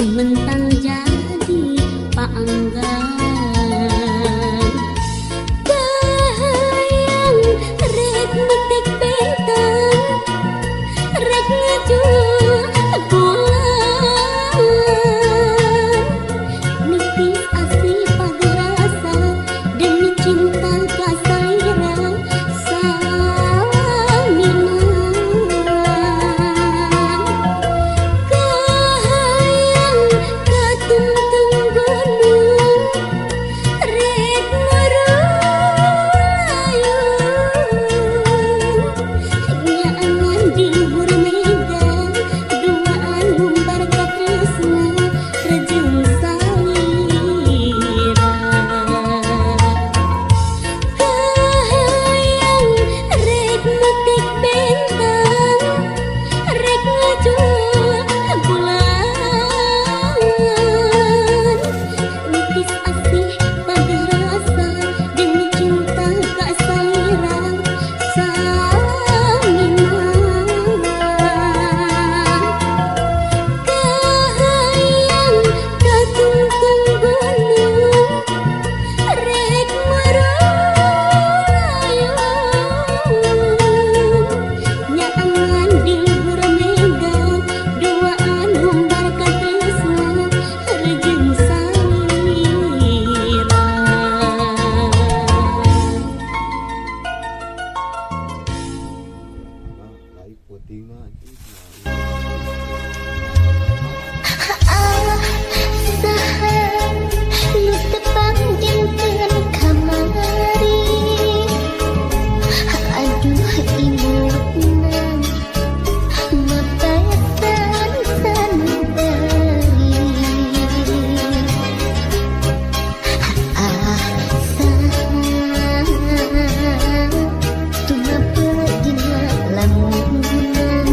mentang jadi paanggan. Bahayang rek metik bentang, rek ngajul bulan. Nipis asih pada rasa demi cinta kasairan salinan. Kahayang katungtung gunung rek merayung. Nyaangan di luhur mega duaan ngumbar ka tresna rejeng salira. Kahayang rek metik bentang, rek ngajul bulan. Nipis asih pada rasa demi cinta kasairan salinan. Kahayang katungtung gunung rek merayung. Nyaangan di luhur mega duaan ngumbar ka tresna rejeng salira. Baik puting mah Saha nu tepang dinten kamari. Aduh imutna mapaetan sanubari. Saha tumapeuh dina lamunan.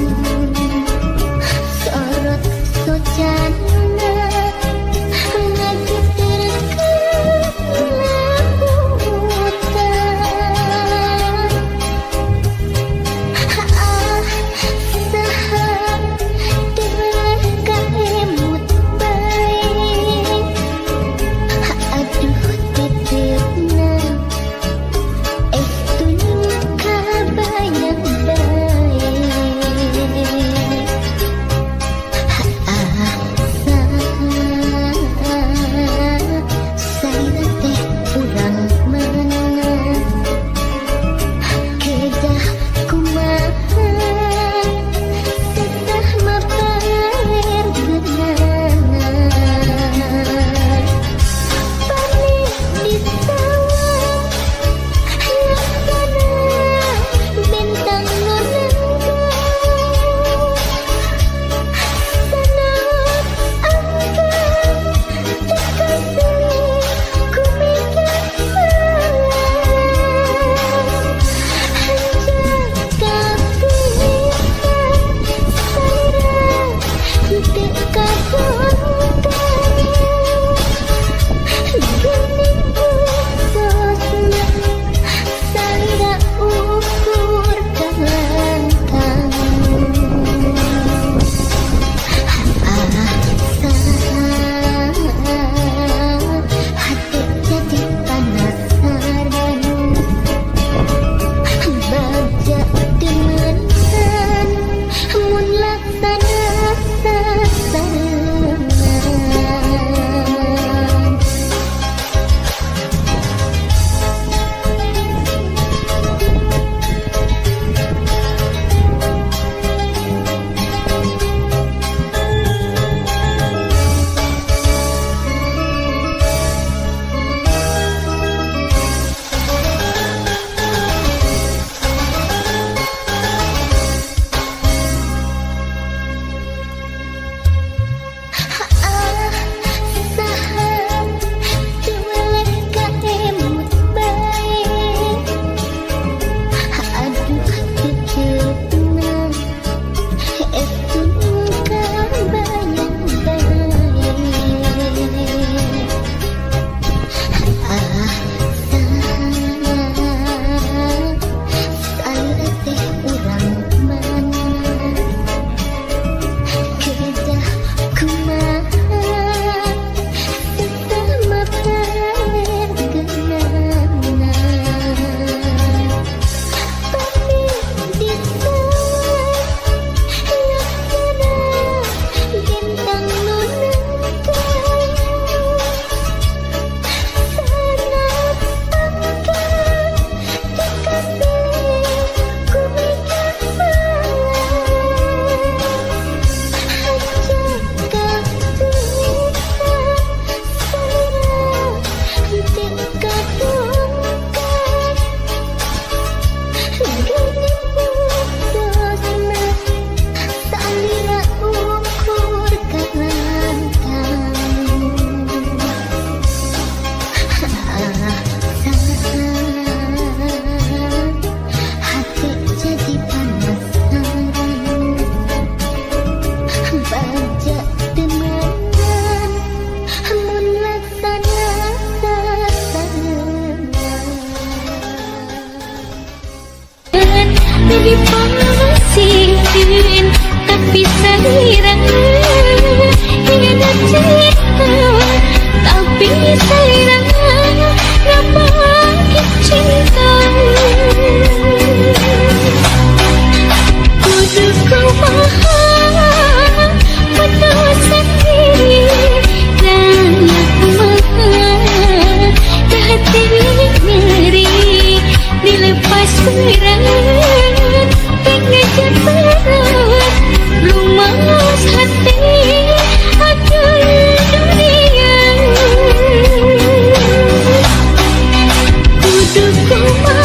singkin tapi sayang tiada cinta tapi sayang ngapa cinta kudu kumaha putus sendiri dan kumaha dah hati ngeri dilepas berat pengejar berat lumas hati akan dunia kudu kumaha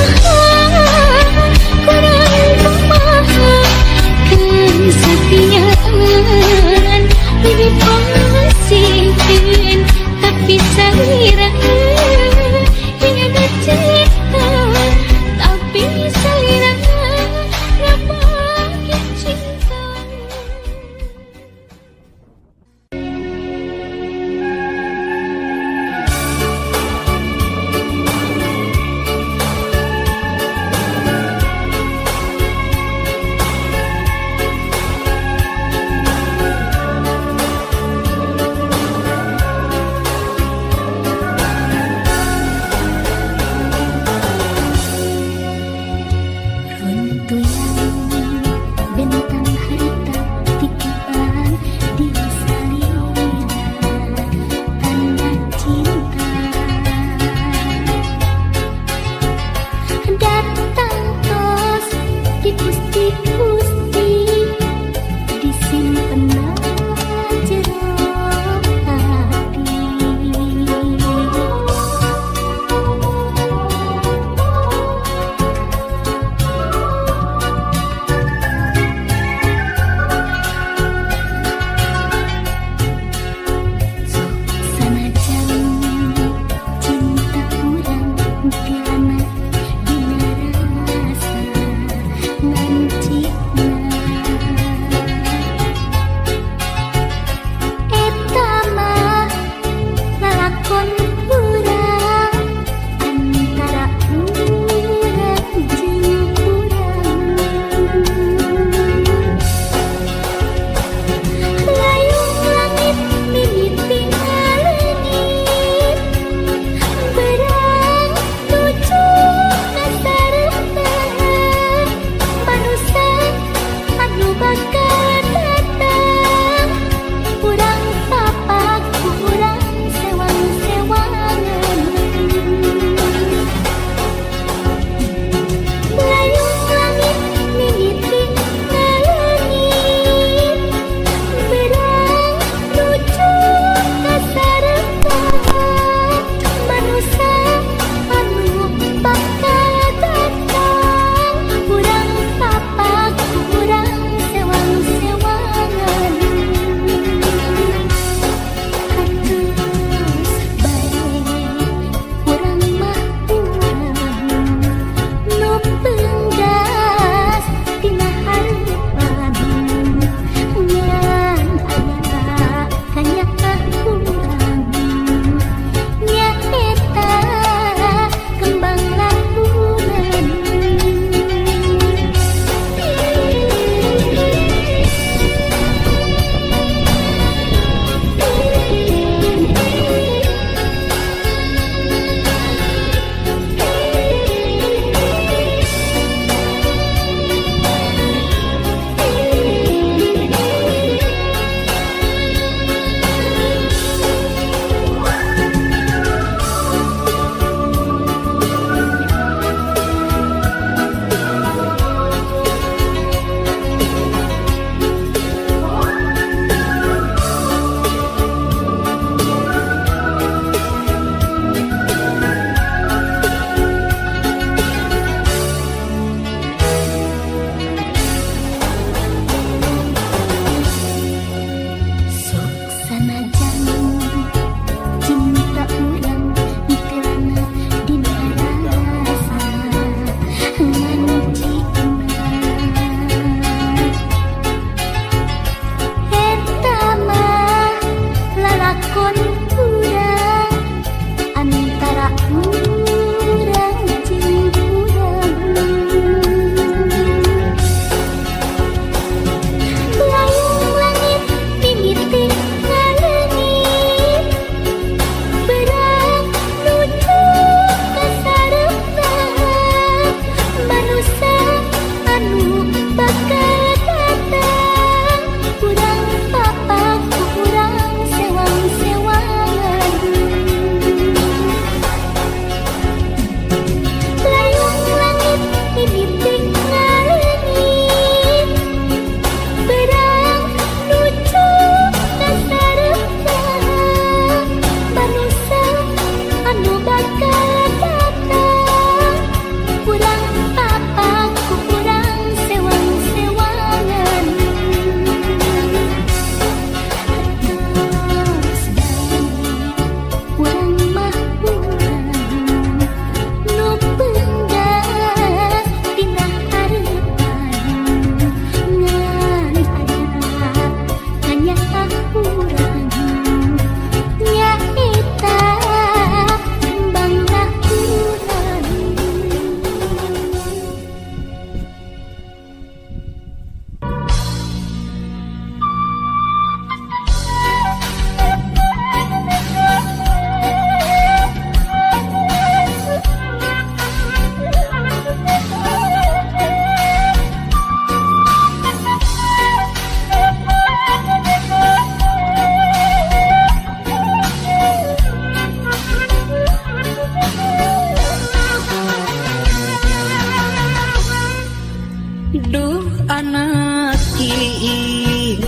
Duh anak kiing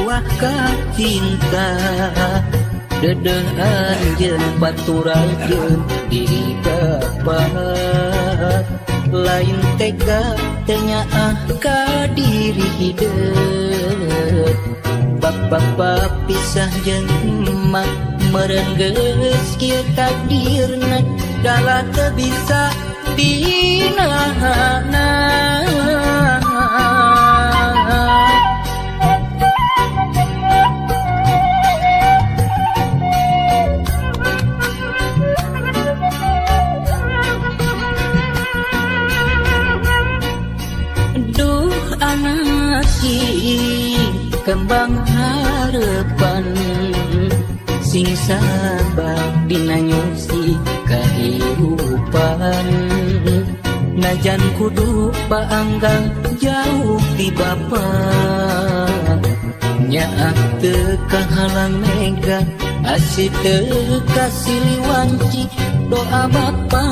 wah cinta dedeh anjeun baturalkeun diri bapak lain tega tenyaah ka diri hideuk bapak pisah jeung emak meureun geus kieu takdirna dalah teu bisa dinahanna. Duh anak kembang harapan sing sabar dina nyusi kahirupan najan kudu paanggang jauh ti bapa nyaah teu kahalang mega asih teu kasiliwanci doa bapa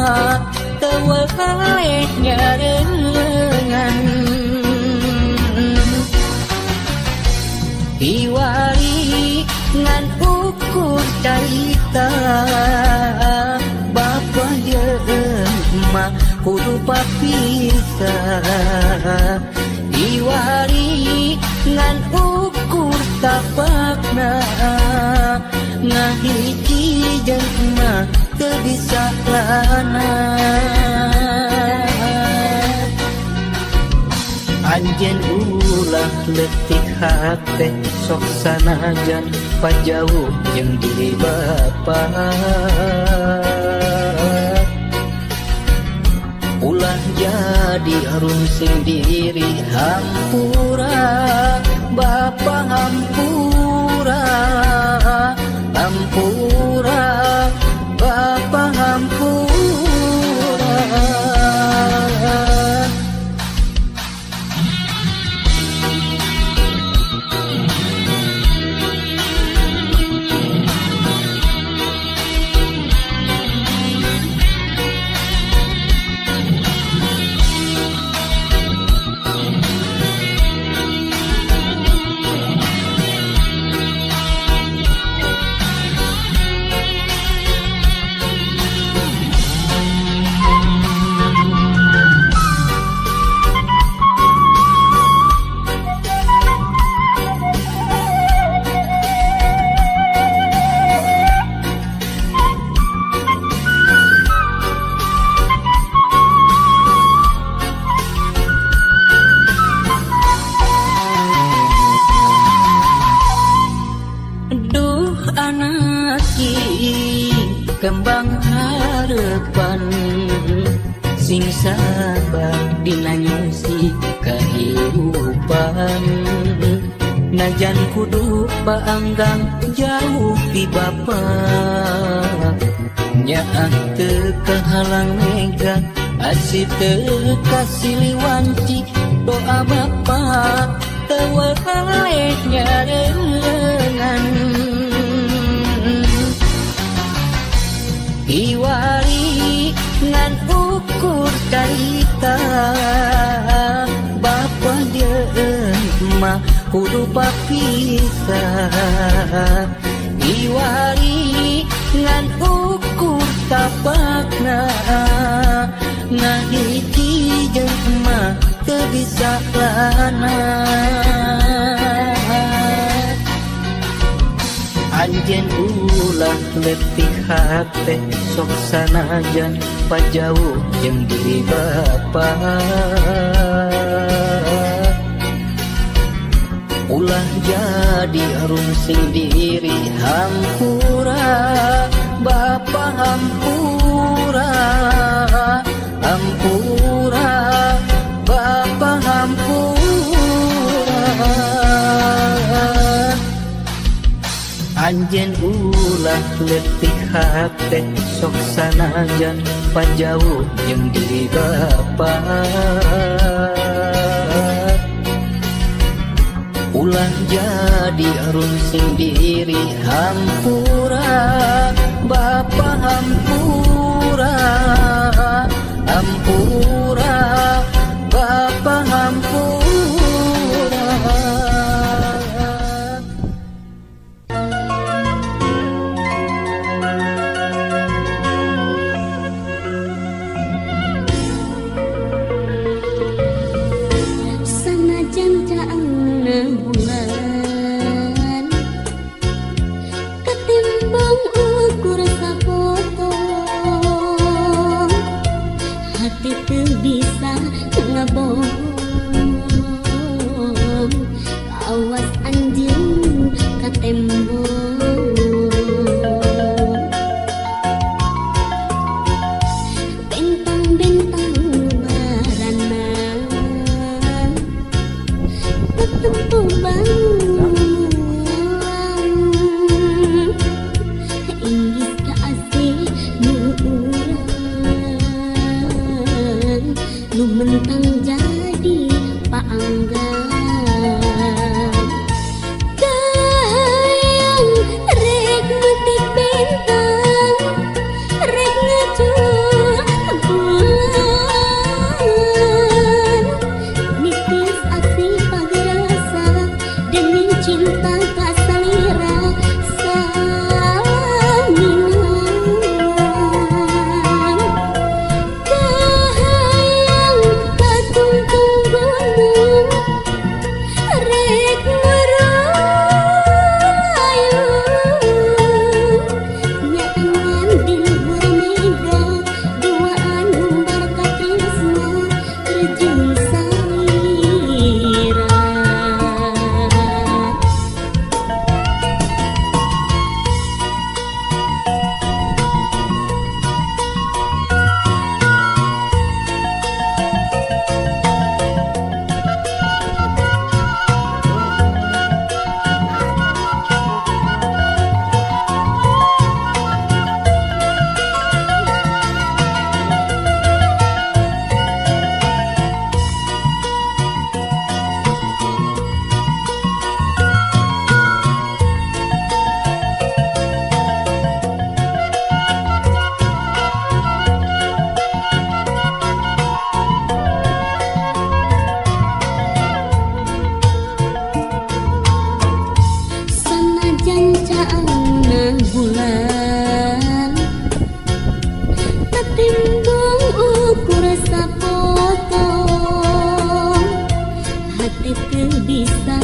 teu wae nyarengan iwari ngan ukur carita bapa jeung emak kudu papisah iwari ngan ukur tapakna ngahiji jeung emak teu bisa lana anjeun ulah leutik hate sok sanajan pajauh jeung diri bapa ulah jadi runsing diri hampura bapa hampura hampura bapa hampura. Kembang harapan sing sabar dina nyusi kahirupan najan kudu paanggang jauh ti bapa nyaah teu kahalang mega asih teu kasiliwanci doa bapa teu wae nyarengan iwari ngan ukur carita bapa jeung emak kudu papisah iwari ngan ukur tapakna ngahiji jeung emak teu bisa lana anjeun ulah leutik hate sok sanajan pajauh jeung diri bapa ulah jadi runsing diri hampura bapa hampura hampura bapa hampura anjeun ulah leutik hate sok sanajan pajauh jeung diri bapa ulah jadi runsing diri hampura bapa hampura hampura bapa hampura. awas anjeun ka tembok. Bentang-bentang barana tetempo bangun inggis ka asih nu urang nu mentang jadi paanggan. Kahayang rek metik bentang rek ngacur bulan nitis asih pagerasa demi cinta kasalira saminan. Kahayang katungtung gunung rek merayun nyaangan di luhur mega dua anu barka tresna rejeng salira. Sanajan caangan bulan tetimbang ukur sapotong hati teu bisa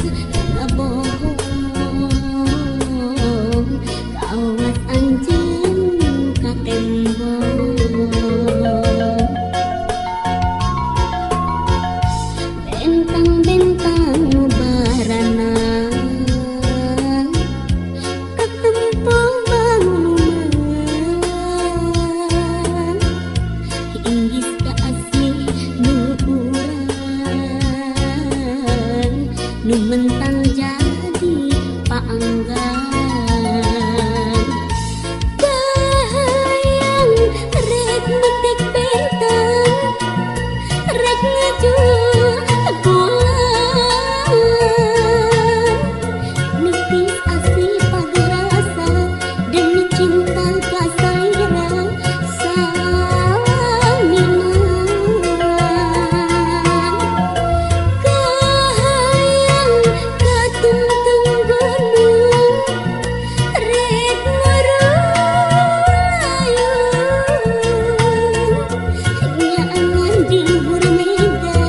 kabohong kawas anjeun ka tembok. Bentang-bentang barana ketempo bangunan inggis ka asih nu urang nu mentang jadi paanggan. Kahayang rek metik bentang rek ngajur bulan nitis asih pagerasa demi cinta kasalira saminan. Kahayang katungtung gunung rek merayun nyaangan di luhur mega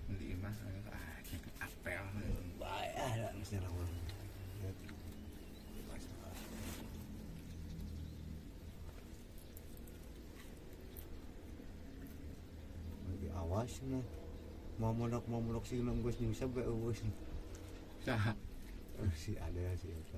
Hindi mah apel. Baik ada mesti orang. Lagi awas na. Mamulok silang gusto yung sabi awas. Sa Si ada siapa?